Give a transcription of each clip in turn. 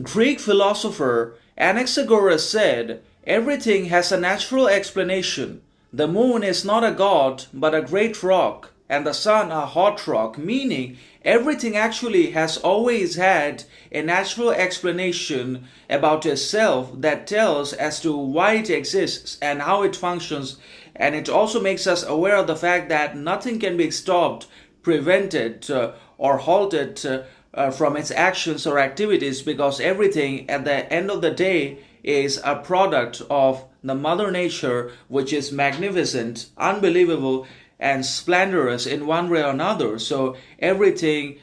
Greek philosopher Anaxagoras said, "Everything has a natural explanation. The moon is not a god but a great rock, and the sun a hot rock," meaning everything actually has always had a natural explanation about itself that tells as to why it exists and how it functions, and it also makes us aware of the fact that nothing can be stopped, prevented, or halted from its actions or activities, because everything at the end of the day is a product of the mother nature, which is magnificent, unbelievable, and splendorous in one way or another. So everything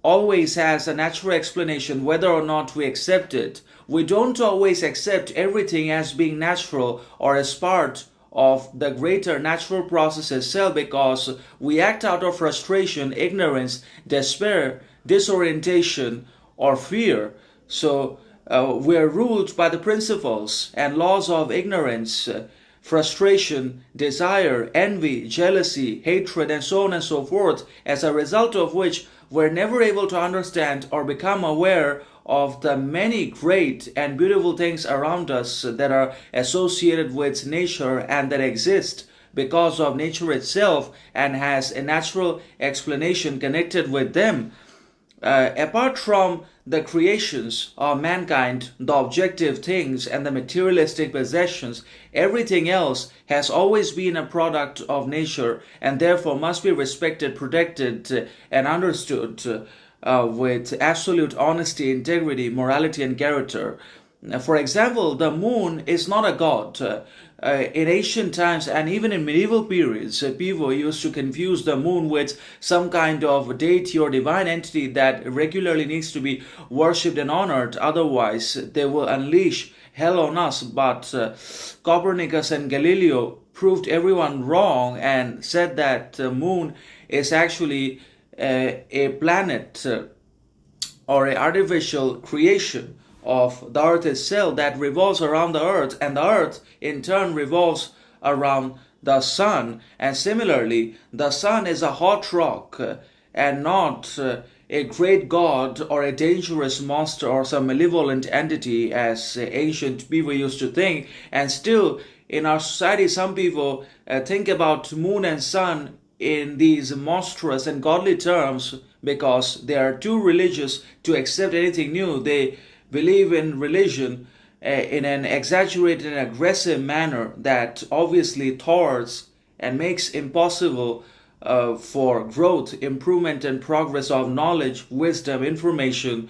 always has a natural explanation whether or not we accept it. We don't always accept everything as being natural or as part of the greater natural process itself, because we act out of frustration, ignorance, despair, disorientation, or fear. So we are ruled by the principles and laws of ignorance, frustration, desire, envy, jealousy, hatred, and so on and so forth, as a result of which we're never able to understand or become aware of the many great and beautiful things around us that are associated with nature and that exist because of nature itself and has a natural explanation connected with them. Apart from the creations of mankind, the objective things, and the materialistic possessions, everything else has always been a product of nature and therefore must be respected, protected, and understood with absolute honesty, integrity, morality, and character. For example, the moon is not a god. In ancient times and even in medieval periods, people used to confuse the moon with some kind of deity or divine entity that regularly needs to be worshipped and honored. Otherwise, they will unleash hell on us. But Copernicus and Galileo proved everyone wrong and said that the moon is actually a planet or an artificial creation of the earth itself that revolves around the earth, and the earth in turn revolves around the sun. And similarly, the sun is a hot rock and not a great god or a dangerous monster or some malevolent entity as ancient people used to think. And still in our society, some people think about moon and sun in these monstrous and godly terms because they are too religious to accept anything new. They believe in religion in an exaggerated and aggressive manner that obviously thwarts and makes impossible for growth, improvement, and progress of knowledge, wisdom, information,